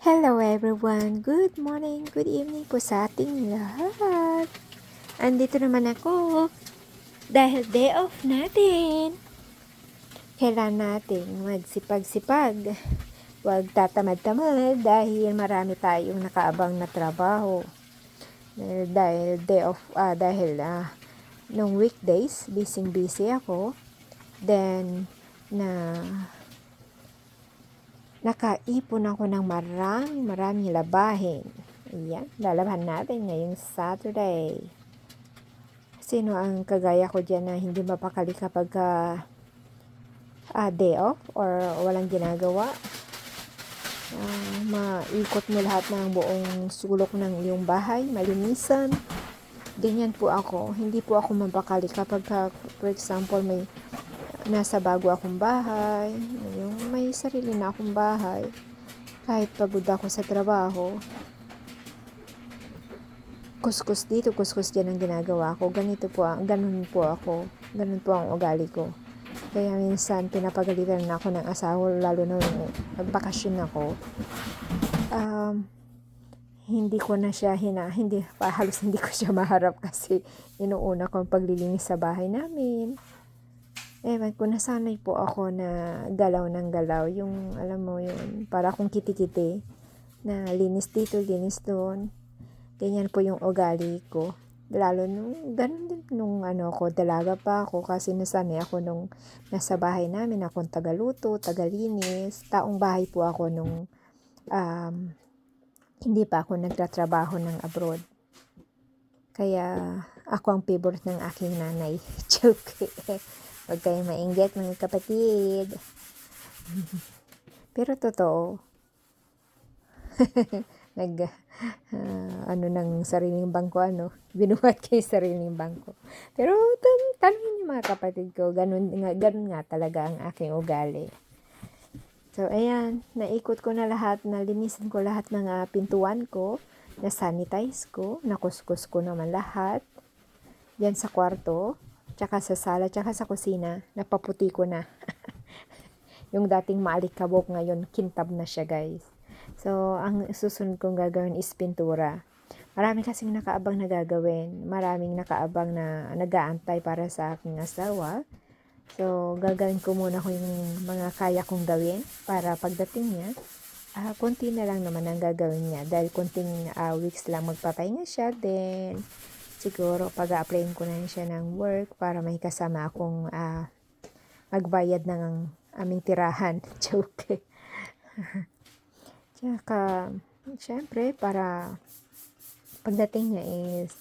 Hello everyone! Good morning, good evening po sa ating lahat. Andito naman ako dahil day off natin. Kailangan natin magsipag-sipag. Huwag tatamad-tamad dahil marami tayong nakaabang na trabaho. Dahil day off, nung weekdays, busy ako. Then, nakaipon ako ng maraming labahin. Ayan, lalaban natin ngayong Saturday. Sino ang kagaya ko dyan na hindi mapakali kapag day off or walang ginagawa? Maikot mo lahat ng buong sulok ng iyong bahay, malinisan. Ganyan po ako. Hindi po ako mapakali kapag, for example, may nasa bago akong bahay, yung may sarili na akong bahay, kahit pagod ako sa trabaho, kuskus dito, kuskus dyan ang ginagawa ko. Ganun po ang ugali ko. Kaya minsan pinapagalitan na ako ng asawa, lalo na nung nagbakasyon ako. Halos hindi ko siya maharap kasi inuuna ko ang paglilinis sa bahay namin. Ewan ko, nasanay po ako na galaw ng galaw. Yung, alam mo yun, para akong kiti-kiti. Na linis dito, linis doon. Ganyan po yung ugali ko. Lalo ganun din nung dalaga pa ako. Kasi nasanay ako nung nasa bahay namin. Akong tagaluto, tagalinis. Taong bahay po ako nung hindi pa ako nagtatrabaho ng abroad. Kaya ako ang favorite ng aking nanay. Joke. Huwag kayong mainggit mga kapatid. Pero totoo. Ng sariling bangko, binuhat kayo sariling bangko. Pero tanongin niyo mga kapatid ko, ganun nga talaga ang aking ugali. So, ayan, naikot ko na lahat, nalinisan ko lahat ng pintuan ko, na-sanitize ko, nakuskus ko naman lahat. Yan sa kwarto, tsaka sa sala, tsaka sa kusina, napaputi ko na. Yung dating maalikabok ngayon, kintab na siya, guys. So, ang susunod kong gagawin is pintura. Marami kasing nakaabang na gagawin. Maraming nakaabang na nag-aantay para sa aking asawa. So, gagawin ko muna ko yung mga kaya kong gawin para pagdating niya, konti na lang naman ang gagawin niya. Dahil konting weeks lang magpapahinga siya, then siguro pag-a-applyin ko na siya ng work para may kasama akong magbayad ng aming tirahan. Joke. Tsaka, syempre, para pagdating niya is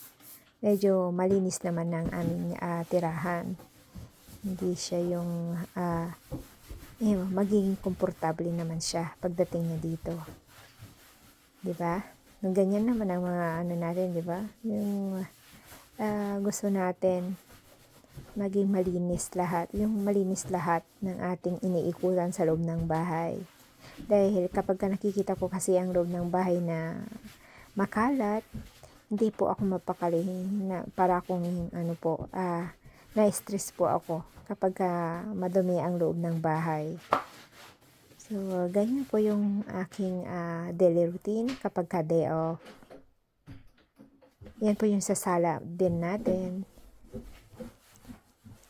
medyo malinis naman ng aming tirahan. Hindi siya yung magiging komportable naman siya pagdating niya dito. Diba? Nung ganyan naman ang mga natin, diba? Yung gusto natin maging malinis lahat, yung malinis lahat ng ating iniikutan sa loob ng bahay. Dahil kapag nakikita ko kasi ang loob ng bahay na makalat, hindi po ako mapakali na para akong na-stress po ako kapag madumi ang loob ng bahay. So, ganyan po yung aking daily routine kapag day off. Yan po yung sa sala din natin.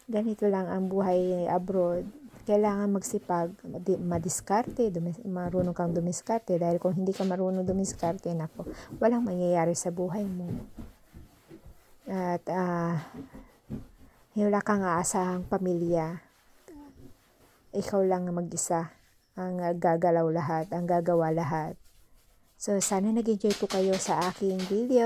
Ganito lang ang buhay abroad. Kailangan magsipag, madiskarte, marunong kang dumiskarte. Dahil kung hindi ka marunong dumiskarte, nako, walang mangyayari sa buhay mo. At wala kang aasahang pamilya. Ikaw lang mag-isa ang gagalaw lahat, ang gagawa lahat. So, sana nag-enjoy po kayo sa aking video.